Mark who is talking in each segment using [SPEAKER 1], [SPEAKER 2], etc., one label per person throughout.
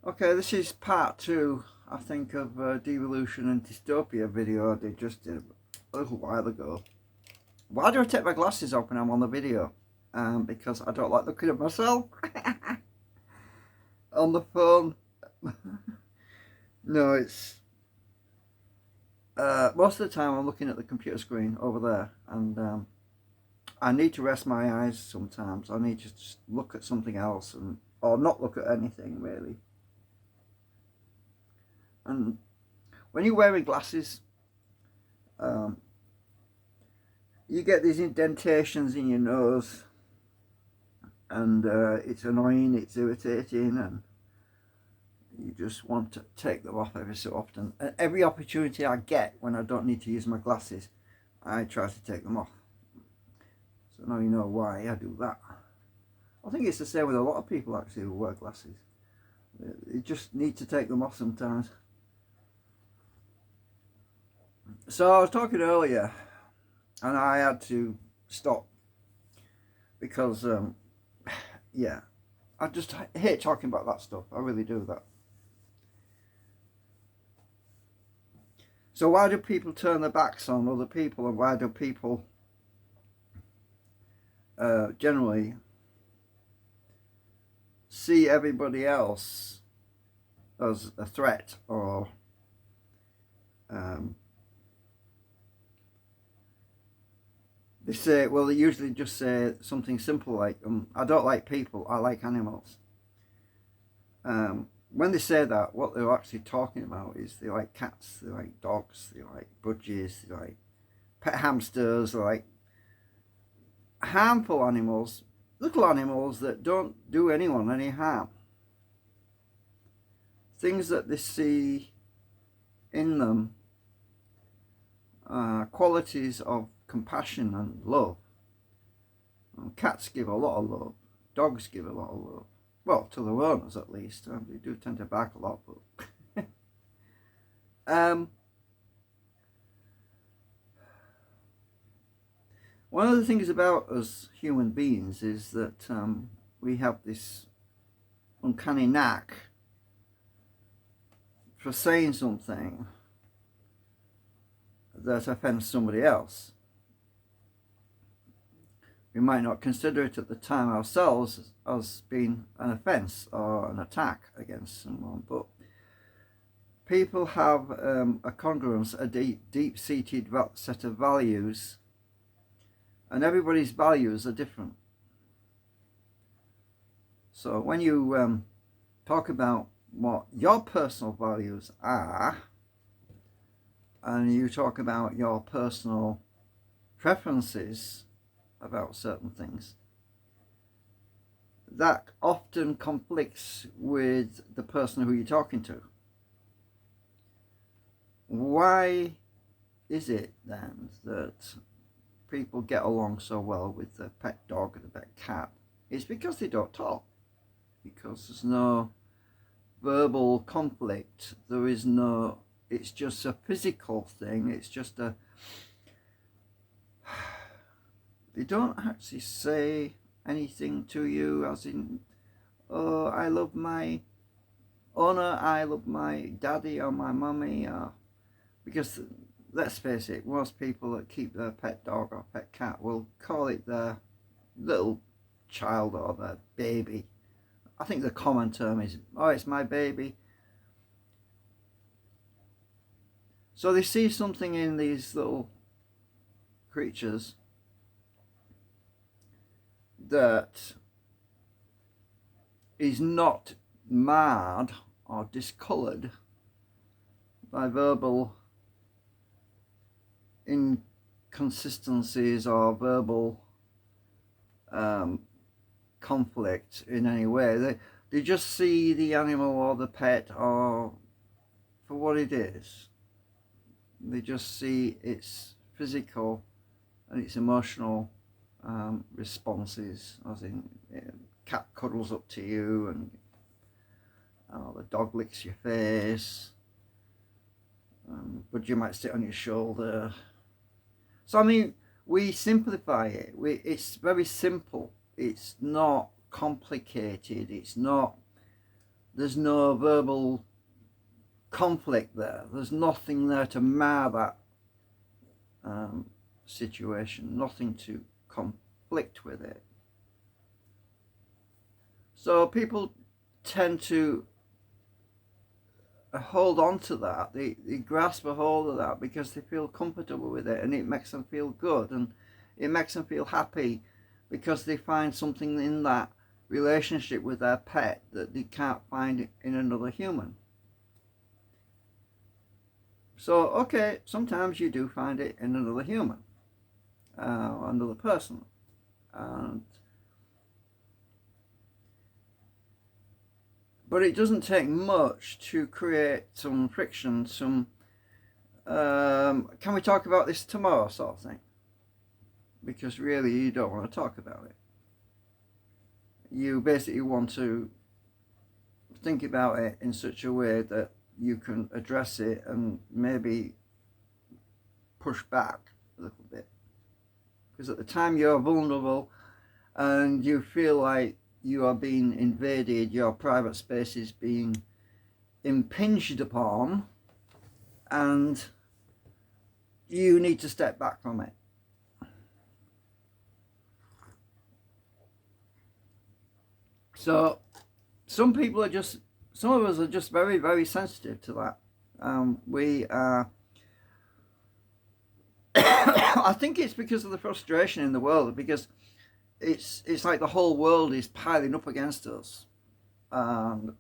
[SPEAKER 1] Okay, this is part two, I think, of Devolution and Dystopia video I did a little while ago. Why do I take my glasses off when I'm on the video? Because I don't like looking at myself on the phone. No, it's most of the time I'm looking at the computer screen over there, and I need to rest my eyes sometimes. I need to just look at something else, or not look at anything really. And when you're wearing glasses, you get these indentations in your nose, and it's annoying, it's irritating, and you just want to take them off every so often. And every opportunity I get when I don't need to use my glasses, I try to take them off. So now you know why I do that. I think it's the same with a lot of people actually who wear glasses. You just need to take them off sometimes. So I was talking earlier, and I had to stop because, yeah, I just hate talking about that stuff. I really do that. So why do people turn their backs on other people, and why do people generally see everybody else as a threat, or they say, well, they usually just say something simple like, I don't like people, I like animals. When they say that, what they're actually talking about is they like cats, they like dogs, they like budgies, they like pet hamsters, they like harmful animals, little animals that don't do anyone any harm. Things that they see in them, qualities of compassion and love. And cats give a lot of love, dogs give a lot of love. Well, to their owners at least. They do tend to bark a lot, but one of the things about us human beings is that we have this uncanny knack for saying something that offends somebody else. We might not consider it at the time ourselves as being an offence or an attack against someone, but people have a congruence, a deep-seated set of values, and everybody's values are different. So when you talk about what your personal values are, and you talk about your personal preferences about certain things, that often conflicts with the person who you're talking to. Why is it then that people get along so well with the pet dog and the pet cat? It's because they don't talk, because there's no verbal conflict, there is no, it's just a physical thing, it's just a, they don't actually say anything to you as in, oh, I love my owner, I love my daddy or my mummy, because let's face it, most people that keep their pet dog or pet cat will call it their little child or their baby. I think the common term is, oh, it's my baby. So they see something in these little creatures that is not marred or discoloured by verbal inconsistencies or verbal conflict in any way. They just see the animal or the pet or for what it is. They just see its physical and its emotional responses, as in cat cuddles up to you, and the dog licks your face, but you might sit on your shoulder. So I mean, we simplify it. It's very simple. It's not complicated. It's not There's no verbal conflict there. There's nothing there to mar that situation, nothing to conflict with it. So people tend to hold on to that. They grasp a hold of that because they feel comfortable with it, and it makes them feel good, and it makes them feel happy because they find something in that relationship with their pet that they can't find in another human. So, okay, sometimes you do find it in another human, another person. But it doesn't take much to create some friction, some, can we talk about this tomorrow sort of thing? Because really you don't want to talk about it. You basically want to think about it in such a way that you can address it and maybe push back a little bit. Because at the time you're vulnerable and you feel like you are being invaded, your private space is being impinged upon, and you need to step back from it. So some people are just, some of us are just very, very sensitive to that. We are, I think it's because of the frustration in the world, because it's like the whole world is piling up against us. And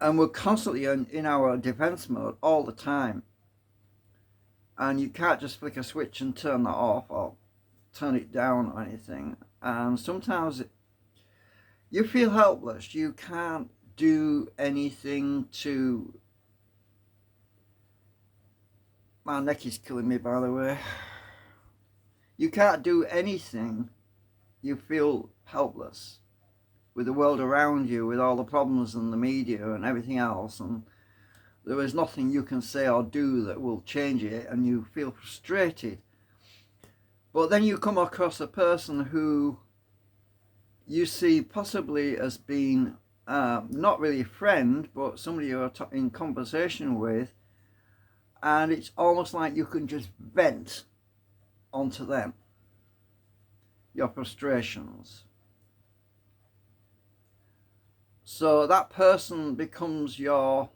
[SPEAKER 1] we're constantly in our defense mode all the time. And you can't just flick a switch and turn that off or turn it down or anything. And sometimes you feel helpless. You can't do anything to... My neck is killing me, by the way. You can't do anything. You feel helpless with the world around you, with all the problems and the media and everything else, and there is nothing you can say or do that will change it, and you feel frustrated. But then you come across a person who you see possibly as being not really a friend, but somebody you're in conversation with, and it's almost like you can just vent onto them your frustrations. So that person becomes your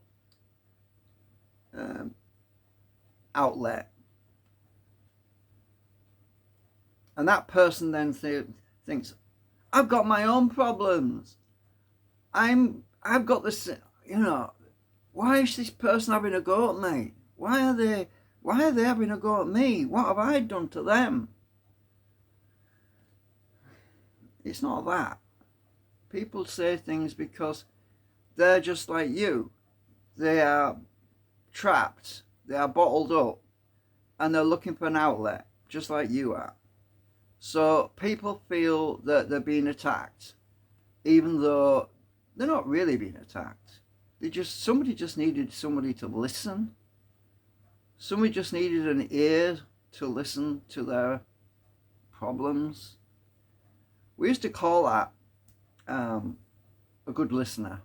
[SPEAKER 1] outlet, and that person then thinks, I've got my own problems. I've got this, you know, why is this person having a go at me? Why are they having a go at me? What have I done to them? It's not that. People say things because they're just like you. They are trapped, they are bottled up, and they're looking for an outlet, just like you are. So people feel that they're being attacked, even though they're not really being attacked. Somebody just needed somebody to listen. Somebody just needed an ear to listen to their problems. We used to call that a good listener.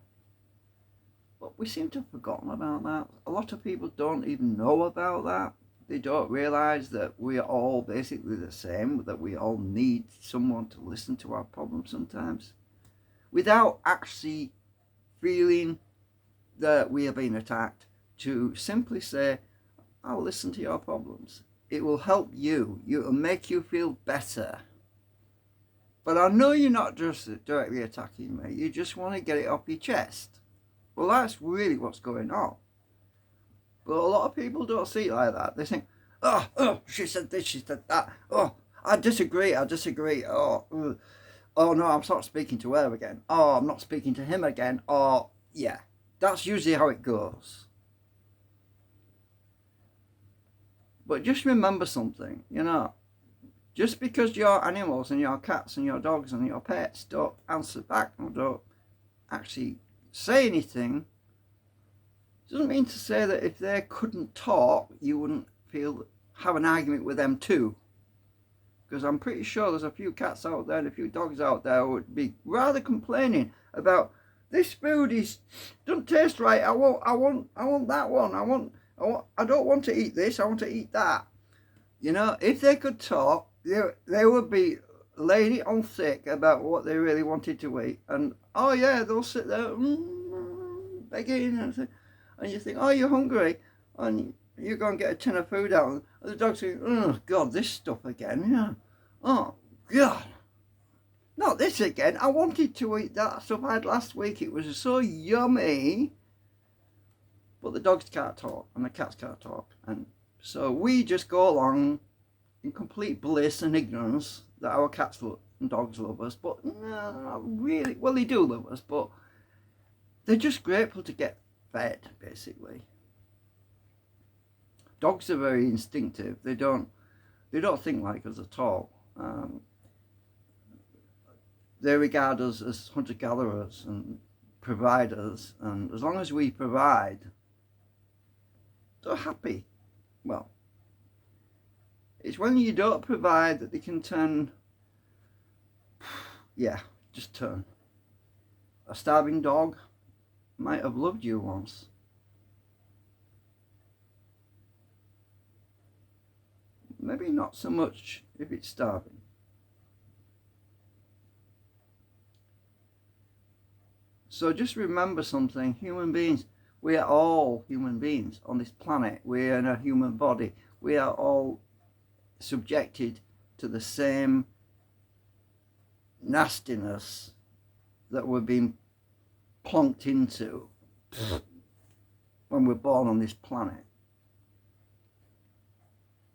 [SPEAKER 1] But we seem to have forgotten about that. A lot of people don't even know about that. They don't realise that we are all basically the same, that we all need someone to listen to our problems sometimes, without actually feeling that we are being attacked, to simply say, I'll listen to your problems. It will help you. It will make you feel better. But I know you're not just directly attacking me. You just want to get it off your chest. Well, that's really what's going on. But a lot of people don't see it like that. They think, oh, she said this, she said that. Oh, I disagree. Oh, no, I'm not speaking to her again. Oh, I'm not speaking to him again. Oh, yeah. That's usually how it goes. But just remember something, you know. Just because your animals and your cats and your dogs and your pets don't answer back or don't actually say anything, doesn't mean to say that if they couldn't talk, you wouldn't have an argument with them too. Because I'm pretty sure there's a few cats out there and a few dogs out there who would be rather complaining about this food doesn't taste right. I want that one. I don't want to eat this. I want to eat that. You know, if they could talk, they would be laying it on thick about what they really wanted to eat. And oh yeah, they'll sit there begging, and you think, oh, you're hungry, and you go and get a tin of food out, and the dog's saying, oh God, this stuff again. Yeah. Oh God. Not this again. I wanted to eat that stuff I had last week. It was so yummy. But the dogs can't talk and the cats can't talk. And so we just go along in complete bliss and ignorance that our cats and dogs love us. But no, not really. Well, they do love us, but they're just grateful to get fed, basically. Dogs are very instinctive. They don't think like us at all. They regard us as hunter-gatherers and providers, and as long as we provide, they're happy. Well, it's when you don't provide that they can turn, yeah, just turn. A starving dog might have loved you once. Maybe not so much if it's starving. So just remember something, human beings, we are all human beings on this planet. We are in a human body. We are all subjected to the same nastiness that we're being plonked into when we're born on this planet.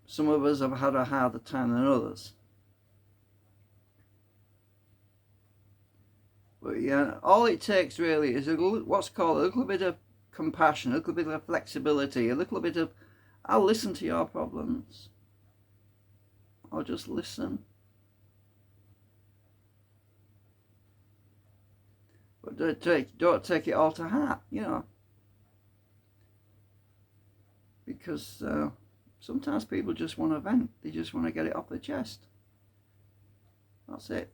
[SPEAKER 1] Some of us have had a harder time than others. But yeah, all it takes really is what's called a little bit of compassion, a little bit of flexibility, a little bit of, I'll listen to your problems. I'll just listen. But don't take it all to heart, you know. Because sometimes people just want to vent. They just want to get it off their chest. That's it.